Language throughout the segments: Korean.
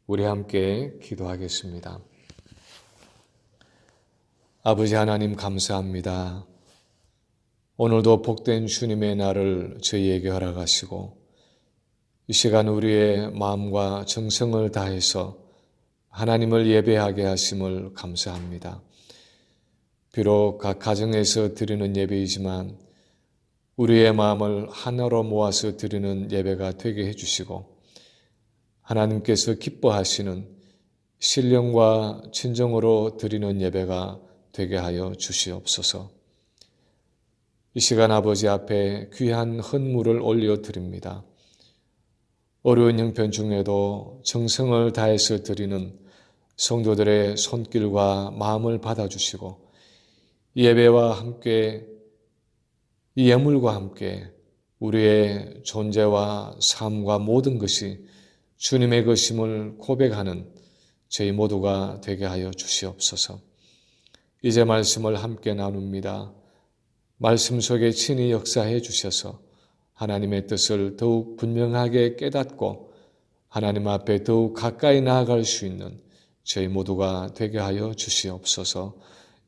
우리 함께 기도하겠습니다. 아버지 하나님 감사합니다. 오늘도 복된 주님의 날을 저희에게 허락하시고 이 시간 우리의 마음과 정성을 다해서 하나님을 예배하게 하심을 감사합니다. 비록 각 가정에서 드리는 예배이지만 우리의 마음을 하나로 모아서 드리는 예배가 되게 해주시고 하나님께서 기뻐하시는 신령과 진정으로 드리는 예배가 되게 하여 주시옵소서. 이 시간 아버지 앞에 귀한 헌물을 올려드립니다. 어려운 형편 중에도 정성을 다해서 드리는 성도들의 손길과 마음을 받아주시고 이 예배와 함께 이 예물과 함께 우리의 존재와 삶과 모든 것이 주님의 것임을 고백하는 저희 모두가 되게 하여 주시옵소서. 이제 말씀을 함께 나눕니다. 말씀 속에 친히 역사해 주셔서 하나님의 뜻을 더욱 분명하게 깨닫고 하나님 앞에 더욱 가까이 나아갈 수 있는 저희 모두가 되게 하여 주시옵소서.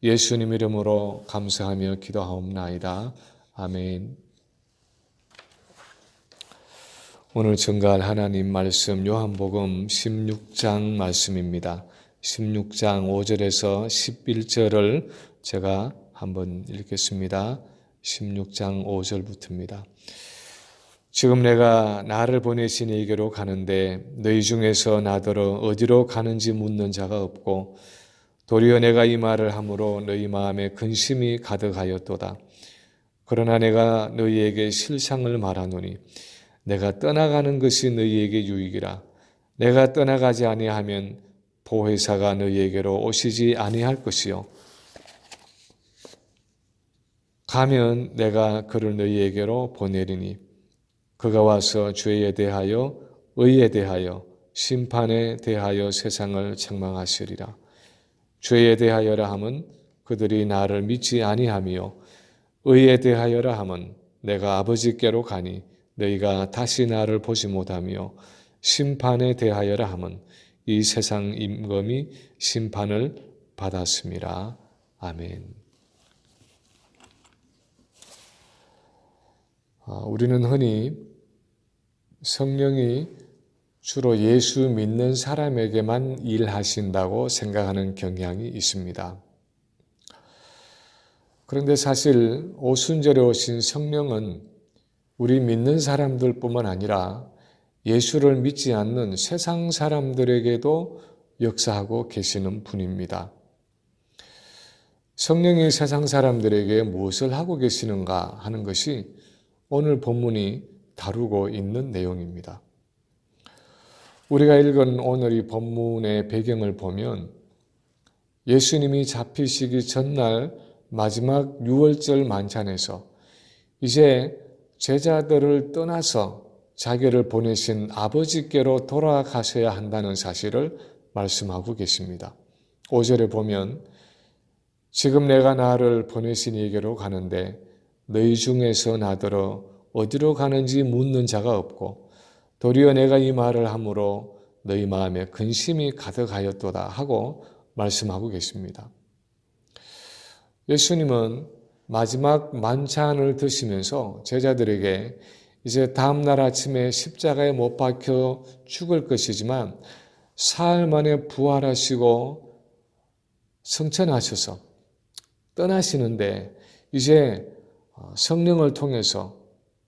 예수님 이름으로 감사하며 기도하옵나이다. 아멘. 오늘 증거할 하나님 말씀 요한복음 16장 말씀입니다. 16장 5절에서 11절을 제가 한번 읽겠습니다. 16장 5절부터입니다. 지금 내가 나를 보내신 이에게로 가는데 너희 중에서 나더러 어디로 가는지 묻는 자가 없고 도리어 내가 이 말을 함으로 너희 마음에 근심이 가득하였도다. 그러나 내가 너희에게 실상을 말하노니 내가 떠나가는 것이 너희에게 유익이라. 내가 떠나가지 아니하면 보혜사가 너희에게로 오시지 아니할 것이요 가면 내가 그를 너희에게로 보내리니 그가 와서 죄에 대하여 의에 대하여 심판에 대하여 세상을 책망하시리라. 죄에 대하여라 함은 그들이 나를 믿지 아니하며 의에 대하여라 함은 내가 아버지께로 가니 너희가 다시 나를 보지 못하며 심판에 대하여라 함은 이 세상 임금이 심판을 받았음이라. 아멘. 우리는 흔히 성령이 주로 예수 믿는 사람에게만 일하신다고 생각하는 경향이 있습니다. 그런데 사실 오순절에 오신 성령은 우리 믿는 사람들뿐만 아니라 예수를 믿지 않는 세상 사람들에게도 역사하고 계시는 분입니다. 성령이 세상 사람들에게 무엇을 하고 계시는가 하는 것이 오늘 본문이 다루고 있는 내용입니다. 우리가 읽은 오늘 이 본문의 배경을 보면 예수님이 잡히시기 전날 마지막 유월절 만찬에서 이제 제자들을 떠나서 자기를 보내신 아버지께로 돌아가셔야 한다는 사실을 말씀하고 계십니다. 5절에 보면 지금 내가 나를 보내신 이에게로 가는데 너희 중에서 나더러 어디로 가는지 묻는 자가 없고 도리어 내가 이 말을 함으로 너희 마음에 근심이 가득하였도다 하고 말씀하고 계십니다. 예수님은 마지막 만찬을 드시면서 제자들에게 이제 다음날 아침에 십자가에 못 박혀 죽을 것이지만 사흘 만에 부활하시고 승천하셔서 떠나시는데 이제 성령을 통해서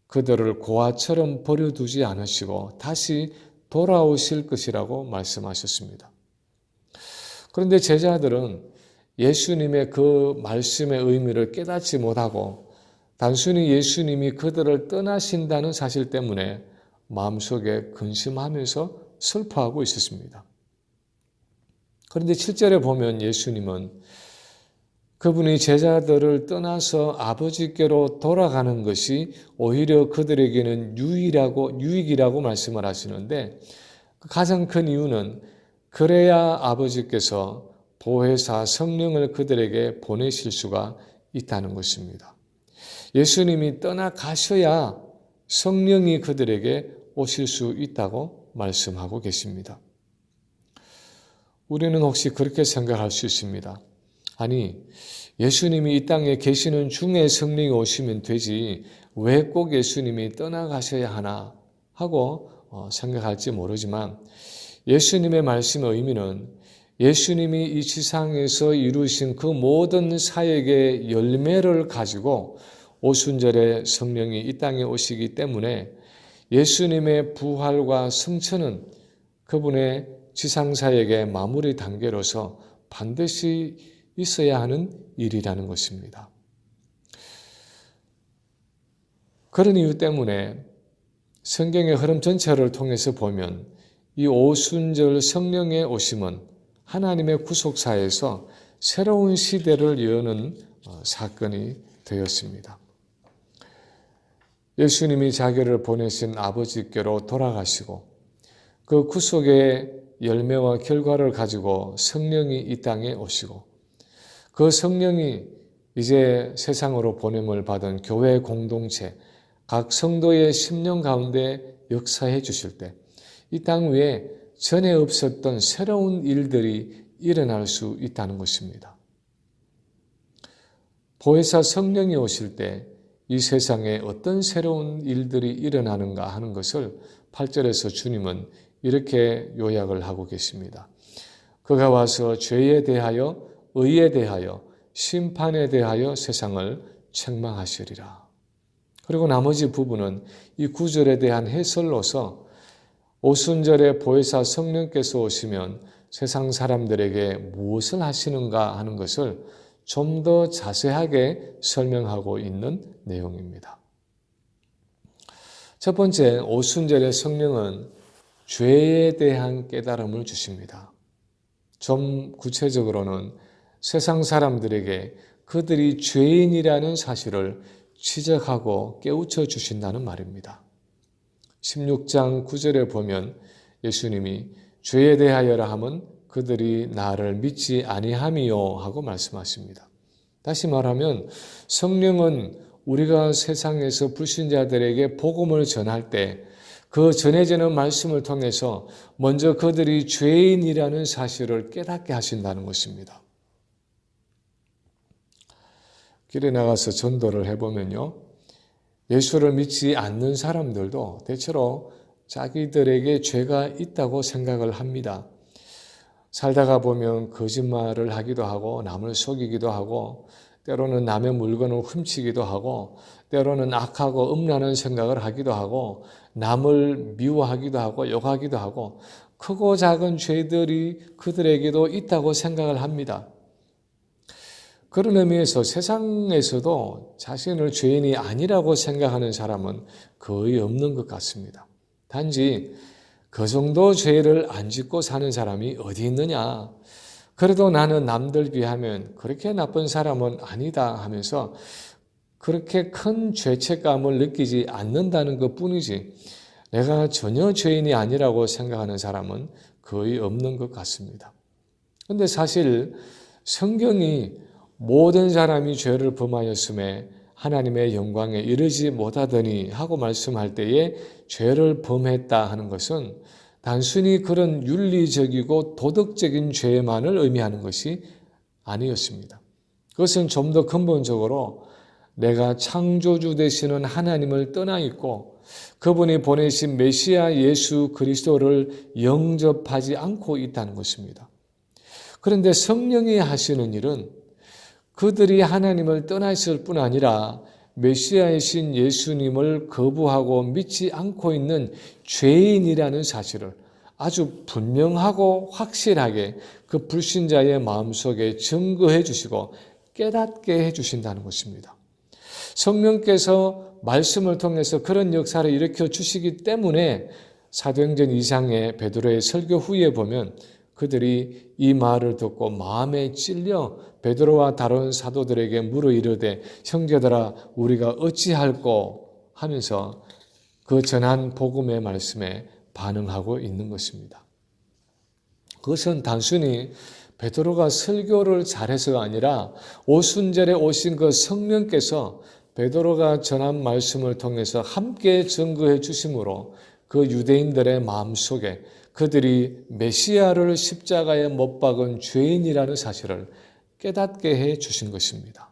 그들을 고아처럼 버려두지 않으시고 다시 돌아오실 것이라고 말씀하셨습니다. 그런데 제자들은 예수님의 그 말씀의 의미를 깨닫지 못하고 단순히 예수님이 그들을 떠나신다는 사실 때문에 마음속에 근심하면서 슬퍼하고 있었습니다. 그런데 7절에 보면 예수님은 그분이 제자들을 떠나서 아버지께로 돌아가는 것이 오히려 그들에게는 유익이라고 말씀을 하시는데 가장 큰 이유는 그래야 아버지께서 보혜사 성령을 그들에게 보내실 수가 있다는 것입니다. 예수님이 떠나가셔야 성령이 그들에게 오실 수 있다고 말씀하고 계십니다. 우리는 혹시 그렇게 생각할 수 있습니다. 아니, 예수님이 이 땅에 계시는 중에 성령이 오시면 되지 왜 꼭 예수님이 떠나가셔야 하나 하고 생각할지 모르지만, 예수님의 말씀의 의미는 예수님이 이 지상에서 이루신 그 모든 사역의 열매를 가지고 오순절에 성령이 이 땅에 오시기 때문에 예수님의 부활과 승천은 그분의 지상사역의 마무리 단계로서 반드시 있어야 하는 일이라는 것입니다. 그런 이유 때문에 성경의 흐름 전체를 통해서 보면 이 오순절 성령의 오심은 하나님의 구속사에서 새로운 시대를 여는 사건이 되었습니다. 예수님이 자기를 보내신 아버지께로 돌아가시고 그 구속의 열매와 결과를 가지고 성령이 이 땅에 오시고 그 성령이 이제 세상으로 보냄을 받은 교회 공동체, 각 성도의 심령 가운데 역사해 주실 때 이 땅 위에 전에 없었던 새로운 일들이 일어날 수 있다는 것입니다. 보혜사 성령이 오실 때 이 세상에 어떤 새로운 일들이 일어나는가 하는 것을 8절에서 주님은 이렇게 요약을 하고 계십니다. 그가 와서 죄에 대하여, 의에 대하여, 심판에 대하여 세상을 책망하시리라. 그리고 나머지 부분은 이 구절에 대한 해설로서 오순절에 보혜사 성령께서 오시면 세상 사람들에게 무엇을 하시는가 하는 것을 좀 더 자세하게 설명하고 있는 내용입니다. 첫 번째, 오순절의 성령은 죄에 대한 깨달음을 주십니다. 좀 구체적으로는 세상 사람들에게 그들이 죄인이라는 사실을 지적하고 깨우쳐 주신다는 말입니다. 16장 9절에 보면 예수님이 죄에 대하여라 함은 그들이 나를 믿지 아니함이요 하고 말씀하십니다. 다시 말하면 성령은 우리가 세상에서 불신자들에게 복음을 전할 때 그 전해지는 말씀을 통해서 먼저 그들이 죄인이라는 사실을 깨닫게 하신다는 것입니다. 길에 나가서 전도를 해보면요, 예수를 믿지 않는 사람들도 대체로 자기들에게 죄가 있다고 생각을 합니다. 살다가 보면 거짓말을 하기도 하고 남을 속이기도 하고 때로는 남의 물건을 훔치기도 하고 때로는 악하고 음란한 생각을 하기도 하고 남을 미워하기도 하고 욕하기도 하고 크고 작은 죄들이 그들에게도 있다고 생각을 합니다. 그런 의미에서 세상에서도 자신을 죄인이 아니라고 생각하는 사람은 거의 없는 것 같습니다. 단지 그 정도 죄를 안 짓고 사는 사람이 어디 있느냐, 그래도 나는 남들 비하면 그렇게 나쁜 사람은 아니다 하면서 그렇게 큰 죄책감을 느끼지 않는다는 것뿐이지 내가 전혀 죄인이 아니라고 생각하는 사람은 거의 없는 것 같습니다. 그런데 사실 성경이 모든 사람이 죄를 범하였음에 하나님의 영광에 이르지 못하더니 하고 말씀할 때에 죄를 범했다 하는 것은 단순히 그런 윤리적이고 도덕적인 죄만을 의미하는 것이 아니었습니다. 그것은 좀 더 근본적으로 내가 창조주 되시는 하나님을 떠나 있고 그분이 보내신 메시아 예수 그리스도를 영접하지 않고 있다는 것입니다. 그런데 성령이 하시는 일은 그들이 하나님을 떠나 있을 뿐 아니라 메시아이신 예수님을 거부하고 믿지 않고 있는 죄인이라는 사실을 아주 분명하고 확실하게 그 불신자의 마음속에 증거해 주시고 깨닫게 해 주신다는 것입니다. 성령께서 말씀을 통해서 그런 역사를 일으켜 주시기 때문에 사도행전 2장의 베드로의 설교 후에 보면 그들이 이 말을 듣고 마음에 찔려 베드로와 다른 사도들에게 물어 이르되 형제들아 우리가 어찌할꼬 하면서 그 전한 복음의 말씀에 반응하고 있는 것입니다. 그것은 단순히 베드로가 설교를 잘해서가 아니라 오순절에 오신 그 성령께서 베드로가 전한 말씀을 통해서 함께 증거해 주심으로 그 유대인들의 마음속에 그들이 메시아를 십자가에 못 박은 죄인이라는 사실을 깨닫게 해 주신 것입니다.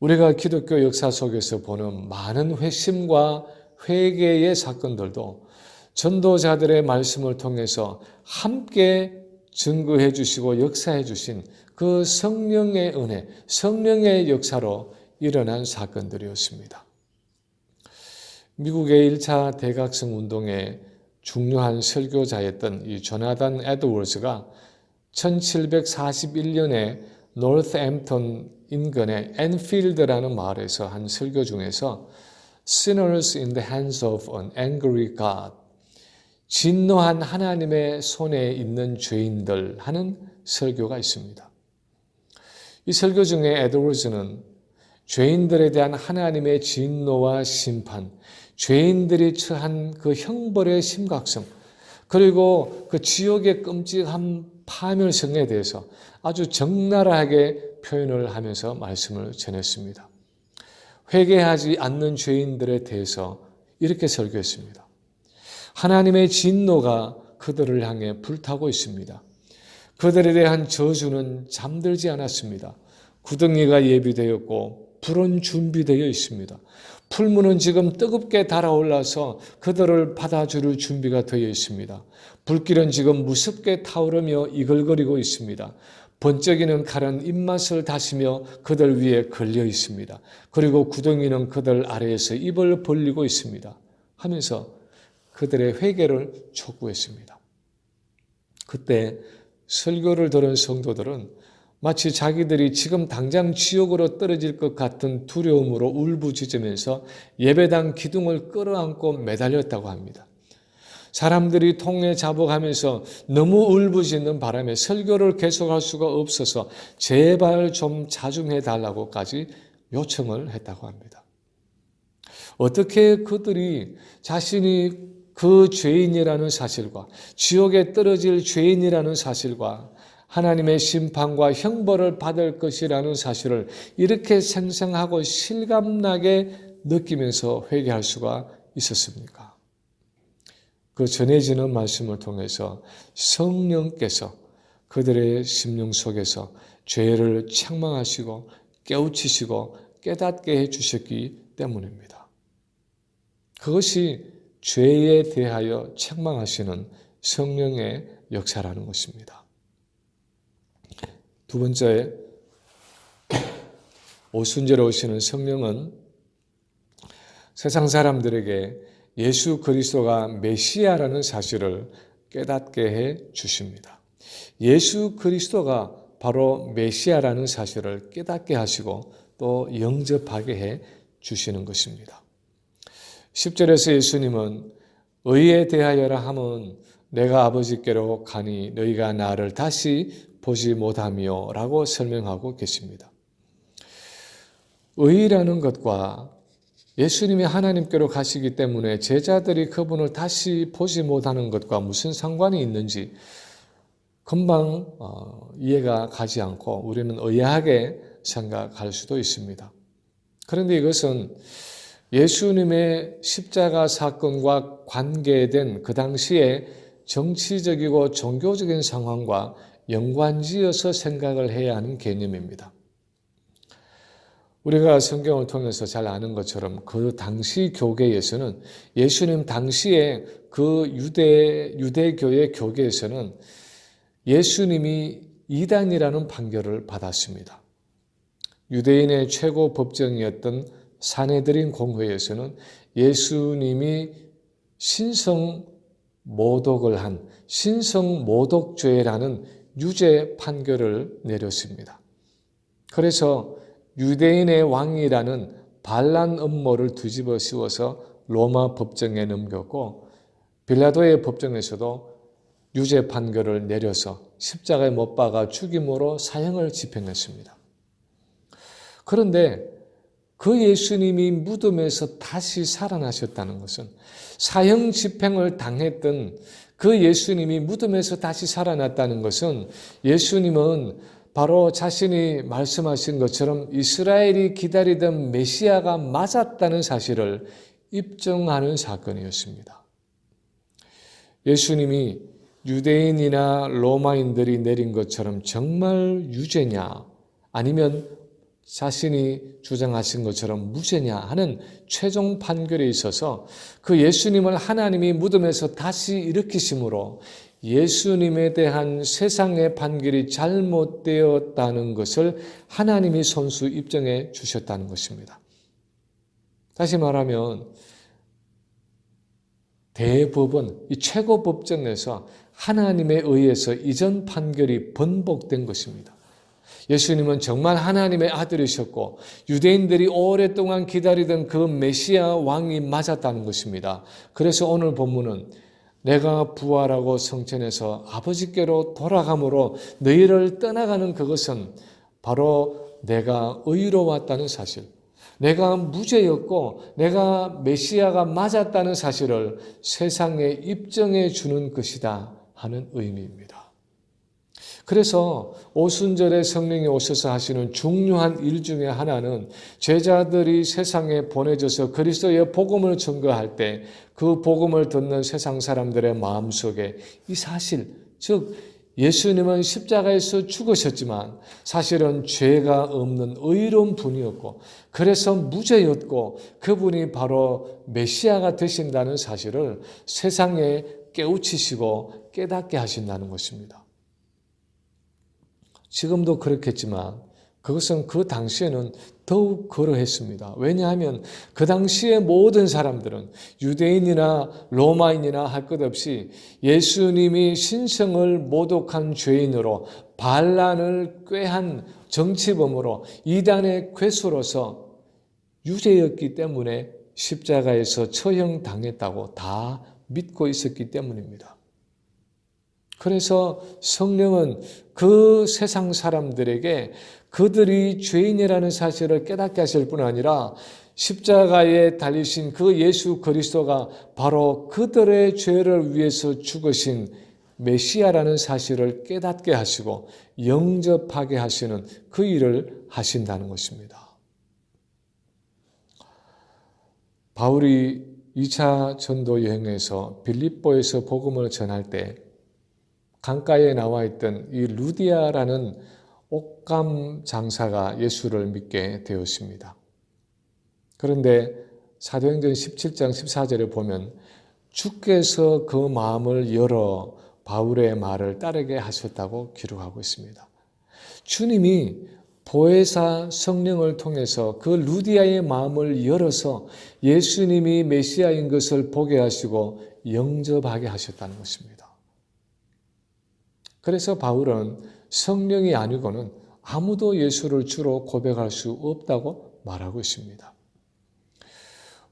우리가 기독교 역사 속에서 보는 많은 회심과 회개의 사건들도 전도자들의 말씀을 통해서 함께 증거해 주시고 역사해 주신 그 성령의 은혜, 성령의 역사로 일어난 사건들이었습니다. 미국의 1차 대각성 운동의 중요한 설교자였던 이 조나단 에드워즈가 1741년에 노스햄튼 인근의 앤필드라는 마을에서 한 설교 중에서 Sinners in the hands of an angry God, 진노한 하나님의 손에 있는 죄인들 하는 설교가 있습니다. 이 설교 중에 에드워즈는 죄인들에 대한 하나님의 진노와 심판, 죄인들이 처한 그 형벌의 심각성, 그리고 그 지옥의 끔찍한 파멸성에 대해서 아주 적나라하게 표현을 하면서 말씀을 전했습니다. 회개하지 않는 죄인들에 대해서 이렇게 설교했습니다. 하나님의 진노가 그들을 향해 불타고 있습니다. 그들에 대한 저주는 잠들지 않았습니다. 구덩이가 예비되었고 불은 준비되어 있습니다. 풀무는 지금 뜨겁게 달아올라서 그들을 받아줄 준비가 되어 있습니다. 불길은 지금 무섭게 타오르며 이글거리고 있습니다. 번쩍이는 칼은 입맛을 다시며 그들 위에 걸려 있습니다. 그리고 구덩이는 그들 아래에서 입을 벌리고 있습니다. 하면서 그들의 회개를 촉구했습니다. 그때 설교를 들은 성도들은 마치 자기들이 지금 당장 지옥으로 떨어질 것 같은 두려움으로 울부짖으면서 예배당 기둥을 끌어안고 매달렸다고 합니다. 사람들이 통에 잡아가면서 너무 울부짖는 바람에 설교를 계속할 수가 없어서 제발 좀 자중해 달라고까지 요청을 했다고 합니다. 어떻게 그들이 자신이 그 죄인이라는 사실과 지옥에 떨어질 죄인이라는 사실과 하나님의 심판과 형벌을 받을 것이라는 사실을 이렇게 생생하고 실감나게 느끼면서 회개할 수가 있었습니까? 그 전해지는 말씀을 통해서 성령께서 그들의 심령 속에서 죄를 책망하시고 깨우치시고 깨닫게 해주셨기 때문입니다. 그것이 죄에 대하여 책망하시는 성령의 역사라는 것입니다. 두 번째, 오순절에 오시는 성령은 세상 사람들에게 예수 그리스도가 메시아라는 사실을 깨닫게 해 주십니다. 예수 그리스도가 바로 메시아라는 사실을 깨닫게 하시고 또 영접하게 해 주시는 것입니다. 10절에서 예수님은 의에 대하여라 함은 내가 아버지께로 가니 너희가 나를 다시 보지 못하며 라고 설명하고 계십니다. 의라는 것과 예수님이 하나님께로 가시기 때문에 제자들이 그분을 다시 보지 못하는 것과 무슨 상관이 있는지 금방 이해가 가지 않고 우리는 의아하게 생각할 수도 있습니다. 그런데 이것은 예수님의 십자가 사건과 관계된 그 당시에 정치적이고 종교적인 상황과 연관지어서 생각을 해야 하는 개념입니다. 우리가 성경을 통해서 잘 아는 것처럼 그 당시 교계에서는 예수님 당시에 그 유대교의 교계에서는 예수님이 이단이라는 판결을 받았습니다. 유대인의 최고 법정이었던 산헤드린 공회에서는 예수님이 신성 모독을 한 신성 모독죄라는 유죄 판결을 내렸습니다. 그래서 유대인의 왕이라는 반란 음모를 뒤집어 씌워서 로마 법정에 넘겼고 빌라도의 법정에서도 유죄 판결을 내려서 십자가에 못 박아 죽임으로 사형을 집행했습니다. 그런데 그 예수님이 무덤에서 다시 살아나셨다는 것은 사형 집행을 당했던 그 예수님이 무덤에서 다시 살아났다는 것은 예수님은 바로 자신이 말씀하신 것처럼 이스라엘이 기다리던 메시아가 맞았다는 사실을 입증하는 사건이었습니다. 예수님이 유대인이나 로마인들이 내린 것처럼 정말 유죄냐 아니면 자신이 주장하신 것처럼 무죄냐 하는 최종 판결에 있어서 그 예수님을 하나님이 무덤에서 다시 일으키심으로 예수님에 대한 세상의 판결이 잘못되었다는 것을 하나님이 손수 입증해 주셨다는 것입니다. 다시 말하면 대법원, 이 최고법정에서 하나님에 의해서 이전 판결이 번복된 것입니다. 예수님은 정말 하나님의 아들이셨고 유대인들이 오랫동안 기다리던 그 메시아 왕이 맞았다는 것입니다. 그래서 오늘 본문은 내가 부활하고 성천에서 아버지께로 돌아감으로 너희를 떠나가는 그것은 바로 내가 의로웠다는 사실, 내가 무죄였고 내가 메시아가 맞았다는 사실을 세상에 입증해 주는 것이다 하는 의미입니다. 그래서 오순절에 성령이 오셔서 하시는 중요한 일 중에 하나는 제자들이 세상에 보내져서 그리스도의 복음을 전거할 때 그 복음을 듣는 세상 사람들의 마음속에 이 사실, 즉 예수님은 십자가에서 죽으셨지만 사실은 죄가 없는 의로운 분이었고 그래서 무죄였고 그분이 바로 메시아가 되신다는 사실을 세상에 깨우치시고 깨닫게 하신다는 것입니다. 지금도 그렇겠지만 그것은 그 당시에는 더욱 그러했습니다. 왜냐하면 그 당시의 모든 사람들은 유대인이나 로마인이나 할 것 없이 예수님이 신성을 모독한 죄인으로 반란을 꾀한 정치범으로 이단의 괴수로서 유죄였기 때문에 십자가에서 처형당했다고 다 믿고 있었기 때문입니다. 그래서 성령은 그 세상 사람들에게 그들이 죄인이라는 사실을 깨닫게 하실 뿐 아니라 십자가에 달리신 그 예수 그리스도가 바로 그들의 죄를 위해서 죽으신 메시아라는 사실을 깨닫게 하시고 영접하게 하시는 그 일을 하신다는 것입니다. 바울이 2차 전도 여행에서 빌립보에서 복음을 전할 때 강가에 나와 있던 이 루디아라는 옷감 장사가 예수를 믿게 되었습니다. 그런데 사도행전 17장 14절에 보면 주께서 그 마음을 열어 바울의 말을 따르게 하셨다고 기록하고 있습니다. 주님이 보혜사 성령을 통해서 그 루디아의 마음을 열어서 예수님이 메시아인 것을 보게 하시고 영접하게 하셨다는 것입니다. 그래서 바울은 성령이 아니고는 아무도 예수를 주로 고백할 수 없다고 말하고 있습니다.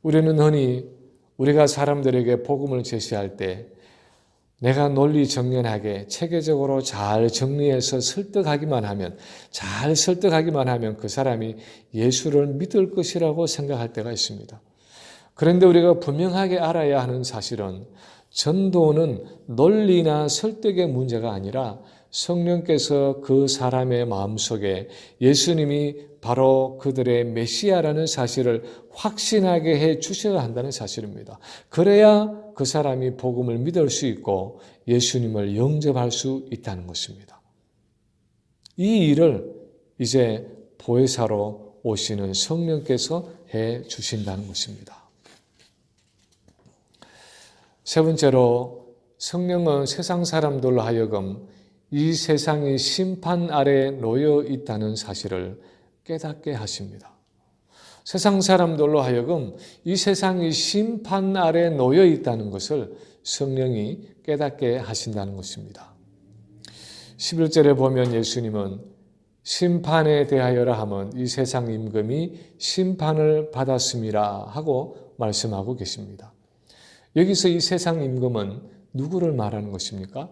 우리는 흔히 우리가 사람들에게 복음을 제시할 때 내가 논리 정연하게 체계적으로 잘 정리해서 잘 설득하기만 하면 그 사람이 예수를 믿을 것이라고 생각할 때가 있습니다. 그런데 우리가 분명하게 알아야 하는 사실은 전도는 논리나 설득의 문제가 아니라 성령께서 그 사람의 마음속에 예수님이 바로 그들의 메시아라는 사실을 확신하게 해 주셔야 한다는 사실입니다. 그래야 그 사람이 복음을 믿을 수 있고 예수님을 영접할 수 있다는 것입니다. 이 일을 이제 보혜사로 오시는 성령께서 해 주신다는 것입니다. 세 번째로 성령은 세상 사람들로 하여금 이 세상이 심판 아래 놓여 있다는 사실을 깨닫게 하십니다. 세상 사람들로 하여금 이 세상이 심판 아래 놓여 있다는 것을 성령이 깨닫게 하신다는 것입니다. 11절에 보면 예수님은 심판에 대하여라 하면 이 세상 임금이 심판을 받았음이라 하고 말씀하고 계십니다. 여기서 이 세상 임금은 누구를 말하는 것입니까?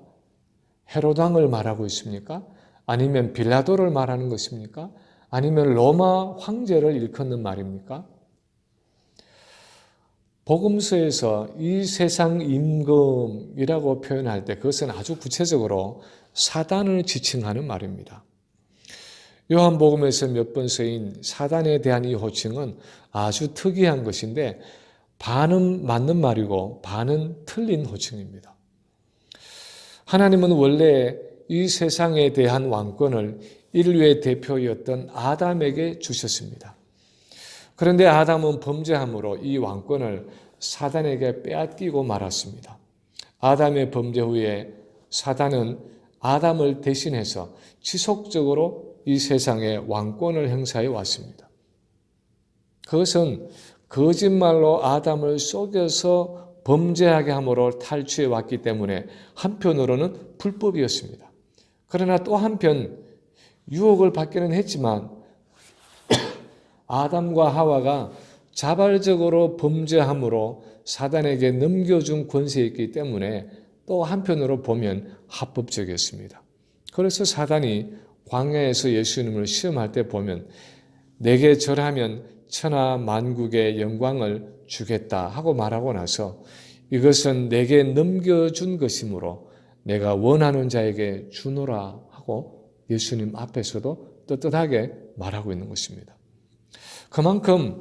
헤롯 왕을 말하고 있습니까? 아니면 빌라도를 말하는 것입니까? 아니면 로마 황제를 일컫는 말입니까? 복음서에서 이 세상 임금이라고 표현할 때 그것은 아주 구체적으로 사단을 지칭하는 말입니다. 요한복음에서 몇 번 쓰인 사단에 대한 이 호칭은 아주 특이한 것인데 반은 맞는 말이고 반은 틀린 호칭입니다. 하나님은 원래 이 세상에 대한 왕권을 인류의 대표였던 아담에게 주셨습니다. 그런데 아담은 범죄함으로 이 왕권을 사단에게 빼앗기고 말았습니다. 아담의 범죄 후에 사단은 아담을 대신해서 지속적으로 이 세상에 왕권을 행사해 왔습니다. 그것은 거짓말로 아담을 속여서 범죄하게 함으로 탈취해 왔기 때문에 한편으로는 불법이었습니다. 그러나 또 한편 유혹을 받기는 했지만 아담과 하와가 자발적으로 범죄함으로 사단에게 넘겨준 권세였기 때문에 또 한편으로 보면 합법적이었습니다. 그래서 사단이 광야에서 예수님을 시험할 때 보면 내게 절하면 천하 만국의 영광을 주겠다 하고 말하고 나서 이것은 내게 넘겨준 것이므로 내가 원하는 자에게 주노라 하고 예수님 앞에서도 떳떳하게 말하고 있는 것입니다. 그만큼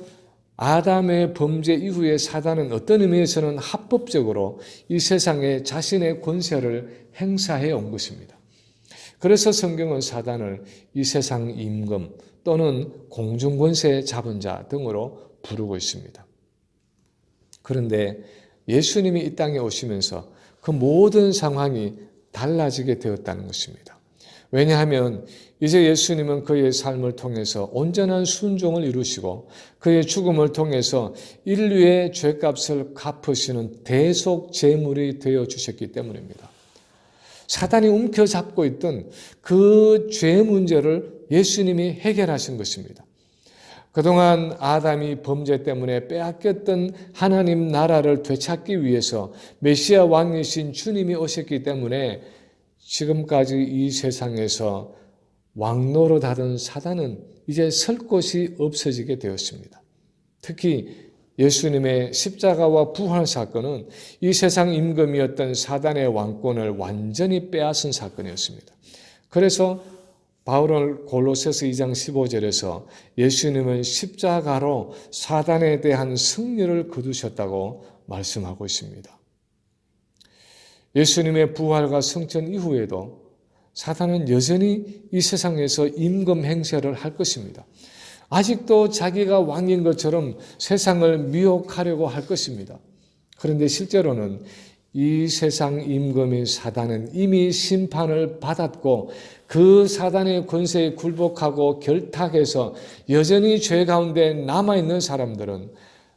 아담의 범죄 이후에 사단은 어떤 의미에서는 합법적으로 이 세상에 자신의 권세를 행사해 온 것입니다. 그래서 성경은 사단을 이 세상 임금 또는 공중권세 잡은 자 등으로 부르고 있습니다. 그런데 예수님이 이 땅에 오시면서 그 모든 상황이 달라지게 되었다는 것입니다. 왜냐하면 이제 예수님은 그의 삶을 통해서 온전한 순종을 이루시고 그의 죽음을 통해서 인류의 죄값을 갚으시는 대속 제물이 되어주셨기 때문입니다. 사단이 움켜잡고 있던 그 죄 문제를 예수님이 해결하신 것입니다. 그동안 아담이 범죄 때문에 빼앗겼던 하나님 나라를 되찾기 위해서 메시아 왕이신 주님이 오셨기 때문에 지금까지 이 세상에서 왕노릇하던 사단은 이제 설 곳이 없어지게 되었습니다. 특히 예수님의 십자가와 부활 사건은 이 세상 임금이었던 사단의 왕권을 완전히 빼앗은 사건이었습니다. 그래서 바울은 골로새서 2장 15절에서 예수님은 십자가로 사단에 대한 승리를 거두셨다고 말씀하고 있습니다. 예수님의 부활과 승천 이후에도 사단은 여전히 이 세상에서 임금 행세를 할 것입니다. 아직도 자기가 왕인 것처럼 세상을 미혹하려고 할 것입니다. 그런데 실제로는 이 세상 임금인 사단은 이미 심판을 받았고 그 사단의 권세에 굴복하고 결탁해서 여전히 죄 가운데 남아있는 사람들은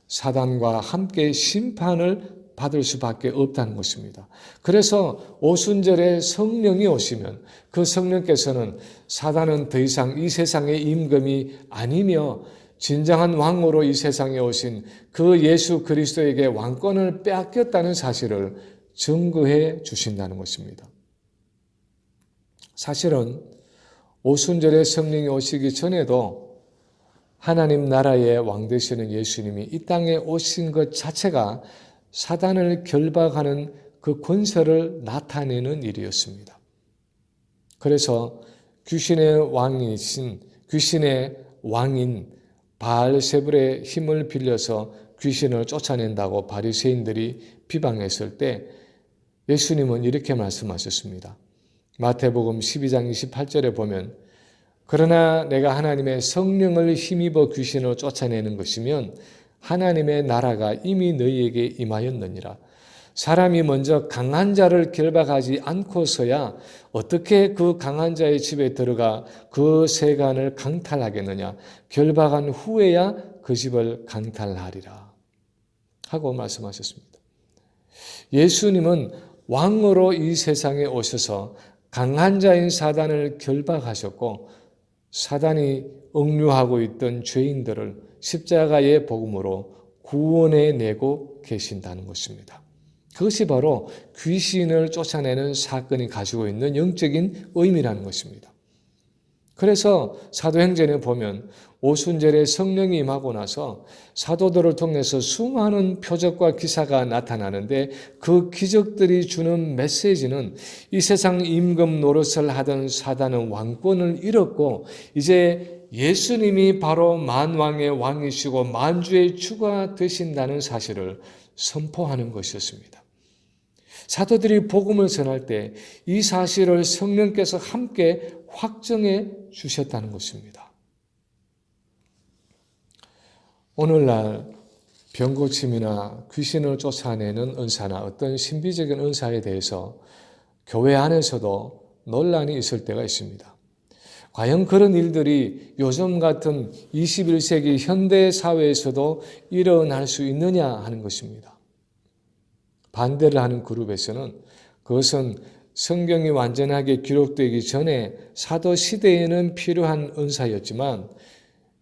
사단과 함께 심판을 받을 수밖에 없다는 것입니다. 그래서 오순절에 성령이 오시면 그 성령께서는 사단은 더 이상 이 세상의 임금이 아니며 진정한 왕으로 이 세상에 오신 그 예수 그리스도에게 왕권을 빼앗겼다는 사실을 증거해 주신다는 것입니다. 사실은 오순절에 성령이 오시기 전에도 하나님 나라의 왕 되시는 예수님이 이 땅에 오신 것 자체가 사단을 결박하는 그 권세를 나타내는 일이었습니다. 그래서 귀신의 왕인 바알세불의 힘을 빌려서 귀신을 쫓아낸다고 바리새인들이 비방했을 때 예수님은 이렇게 말씀하셨습니다. 마태복음 12장 28절에 보면 그러나 내가 하나님의 성령을 힘입어 귀신을 쫓아내는 것이면 하나님의 나라가 이미 너희에게 임하였느니라. 사람이 먼저 강한 자를 결박하지 않고서야 어떻게 그 강한 자의 집에 들어가 그 세간을 강탈하겠느냐. 결박한 후에야 그 집을 강탈하리라 하고 말씀하셨습니다. 예수님은 왕으로 이 세상에 오셔서 강한 자인 사단을 결박하셨고 사단이 억류하고 있던 죄인들을 십자가의 복음으로 구원해 내고 계신다는 것입니다. 그것이 바로 귀신을 쫓아내는 사건이 가지고 있는 영적인 의미라는 것입니다. 그래서 사도행전에 보면 오순절에 성령이 임하고 나서 사도들을 통해서 수많은 표적과 기사가 나타나는데 그 기적들이 주는 메시지는 이 세상 임금 노릇을 하던 사단은 왕권을 잃었고 이제 예수님이 바로 만왕의 왕이시고 만주의 주가 되신다는 사실을 선포하는 것이었습니다. 사도들이 복음을 전할 때 이 사실을 성령께서 함께 확정해 주셨다는 것입니다. 오늘날 병고침이나 귀신을 쫓아내는 은사나 어떤 신비적인 은사에 대해서 교회 안에서도 논란이 있을 때가 있습니다. 과연 그런 일들이 요즘 같은 21세기 현대 사회에서도 일어날 수 있느냐 하는 것입니다. 반대를 하는 그룹에서는 그것은 성경이 완전하게 기록되기 전에 사도 시대에는 필요한 은사였지만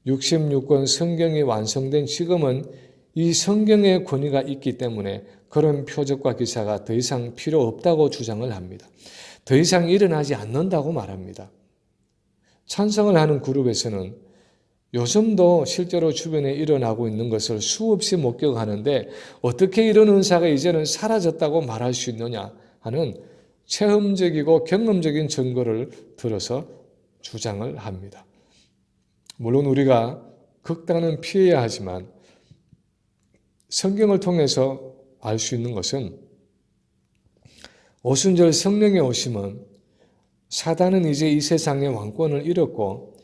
66권 성경이 완성된 지금은 이 성경의 권위가 있기 때문에 그런 표적과 기사가 더 이상 필요 없다고 주장을 합니다. 더 이상 일어나지 않는다고 말합니다. 찬성을 하는 그룹에서는 요즘도 실제로 주변에 일어나고 있는 것을 수없이 목격하는데 어떻게 이런 은사가 이제는 사라졌다고 말할 수 있느냐 하는 체험적이고 경험적인 증거를 들어서 주장을 합니다. 물론 우리가 극단은 피해야 하지만 성경을 통해서 알 수 있는 것은 오순절 성령의 오심은 사단은 이제 이 세상의 왕권을 잃었고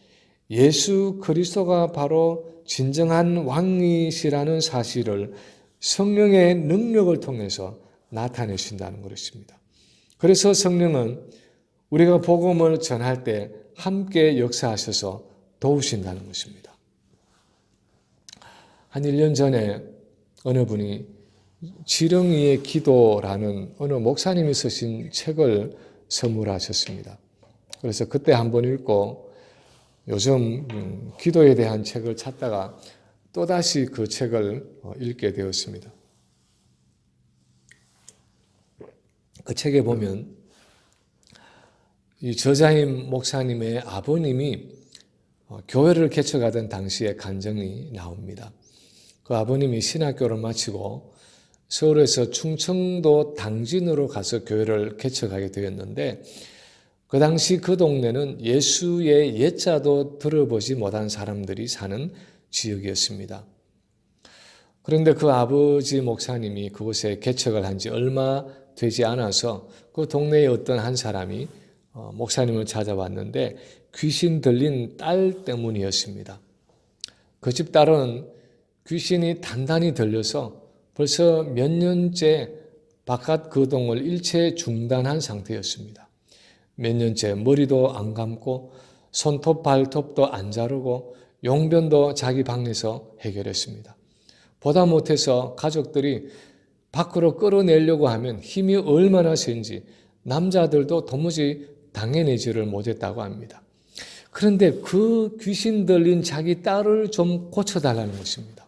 예수 그리스도가 바로 진정한 왕이시라는 사실을 성령의 능력을 통해서 나타내신다는 것입니다. 그래서 성령은 우리가 복음을 전할 때 함께 역사하셔서 도우신다는 것입니다. 한 1년 전에 어느 분이 지렁이의 기도라는 어느 목사님이 쓰신 책을 선물하셨습니다. 그래서 그때 한번 읽고 요즘 기도에 대한 책을 찾다가 또다시 그 책을 읽게 되었습니다. 그 책에 보면 이 저자인 목사님의 아버님이 교회를 개척하던 당시의 간증이 나옵니다. 그 아버님이 신학교를 마치고 서울에서 충청도 당진으로 가서 교회를 개척하게 되었는데 그 당시 그 동네는 예수의 옛자도 들어보지 못한 사람들이 사는 지역이었습니다. 그런데 그 아버지 목사님이 그곳에 개척을 한 지 얼마 되지 않아서 그 동네의 어떤 한 사람이 목사님을 찾아왔는데 귀신 들린 딸 때문이었습니다. 그 집 딸은 귀신이 단단히 들려서 벌써 몇 년째 바깥 거동을 일체 중단한 상태였습니다. 몇 년째 머리도 안 감고 손톱 발톱도 안 자르고 용변도 자기 방에서 해결했습니다. 보다 못해서 가족들이 밖으로 끌어내려고 하면 힘이 얼마나 센지 남자들도 도무지 당해내지를 못했다고 합니다. 그런데 그 귀신 들린 자기 딸을 좀 고쳐달라는 것입니다.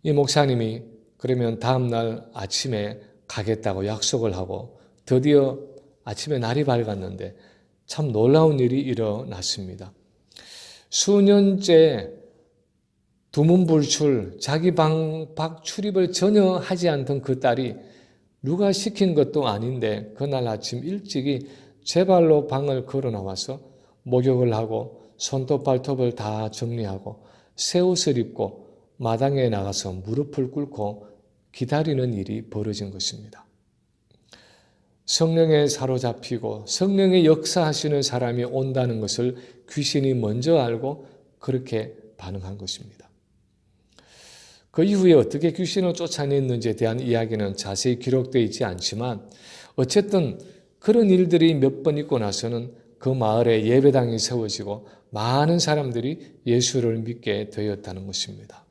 이 목사님이 그러면 다음날 아침에 가겠다고 약속을 하고 드디어 아침에 날이 밝았는데 참 놀라운 일이 일어났습니다. 수년째 두문불출, 자기 방 밖 출입을 전혀 하지 않던 그 딸이 누가 시킨 것도 아닌데 그날 아침 일찍이 제 발로 방을 걸어 나와서 목욕을 하고 손톱 발톱을 다 정리하고 새 옷을 입고 마당에 나가서 무릎을 꿇고 기다리는 일이 벌어진 것입니다. 성령에 사로잡히고 성령의 역사하시는 사람이 온다는 것을 귀신이 먼저 알고 그렇게 반응한 것입니다. 그 이후에 어떻게 귀신을 쫓아냈는지에 대한 이야기는 자세히 기록되어 있지 않지만 어쨌든 그런 일들이 몇 번 있고 나서는 그 마을에 예배당이 세워지고 많은 사람들이 예수를 믿게 되었다는 것입니다.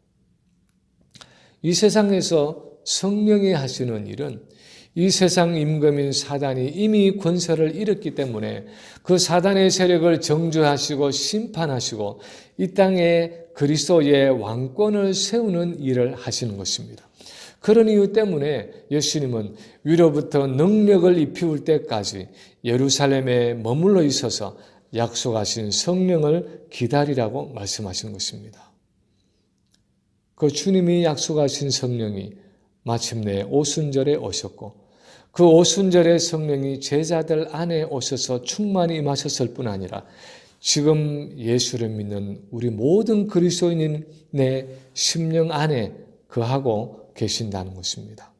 이 세상에서 성령이 하시는 일은 이 세상 임금인 사단이 이미 권세를 잃었기 때문에 그 사단의 세력을 정죄하시고 심판하시고 이 땅에 그리스도의 왕권을 세우는 일을 하시는 것입니다. 그런 이유 때문에 예수님은 위로부터 능력을 입히울 때까지 예루살렘에 머물러 있어서 약속하신 성령을 기다리라고 말씀하신 것입니다. 그 주님이 약속하신 성령이 마침내 오순절에 오셨고 그 오순절의 성령이 제자들 안에 오셔서 충만히 임하셨을 뿐 아니라 지금 예수를 믿는 우리 모든 그리스도인의 심령 안에 거하고 계신다는 것입니다.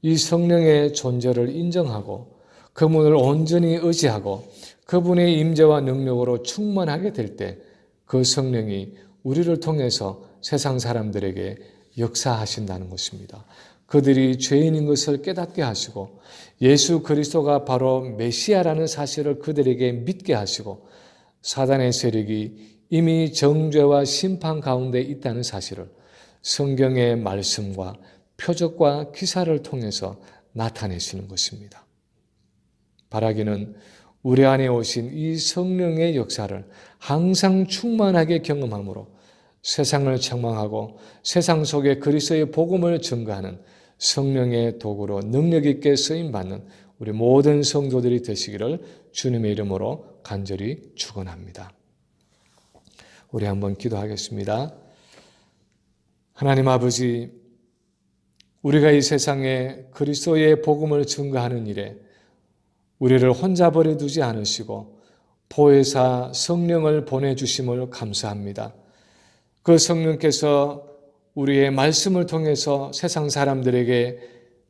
이 성령의 존재를 인정하고 그분을 온전히 의지하고 그분의 임재와 능력으로 충만하게 될 때 그 성령이 우리를 통해서 세상 사람들에게 역사하신다는 것입니다. 그들이 죄인인 것을 깨닫게 하시고 예수 그리스도가 바로 메시아라는 사실을 그들에게 믿게 하시고 사단의 세력이 이미 정죄와 심판 가운데 있다는 사실을 성경의 말씀과 표적과 기사를 통해서 나타내시는 것입니다. 바라기는 우리 안에 오신 이 성령의 역사를 항상 충만하게 경험함으로 세상을 책망하고 세상 속에 그리스도의 복음을 증거하는 성령의 도구로 능력 있게 쓰임받는 우리 모든 성도들이 되시기를 주님의 이름으로 간절히 축원합니다. 우리 한번 기도하겠습니다. 하나님 아버지, 우리가 이 세상에 그리스도의 복음을 증거하는 일에 우리를 혼자 버려두지 않으시고 보혜사 성령을 보내주심을 감사합니다. 그 성령께서 우리의 말씀을 통해서 세상 사람들에게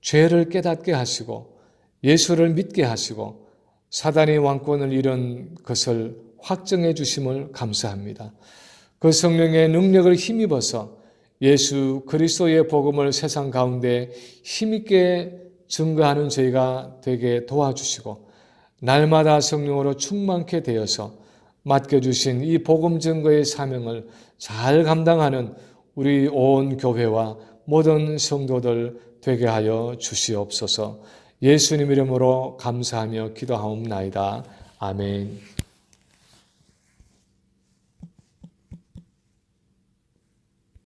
죄를 깨닫게 하시고 예수를 믿게 하시고 사단의 왕권을 잃은 것을 확정해 주심을 감사합니다. 그 성령의 능력을 힘입어서 예수 그리스도의 복음을 세상 가운데 힘있게 증거하는 저희가 되게 도와주시고 날마다 성령으로 충만케 되어서 맡겨주신 이 복음 증거의 사명을 잘 감당하는 우리 온 교회와 모든 성도들 되게 하여 주시옵소서. 예수님 이름으로 감사하며 기도하옵나이다. 아멘.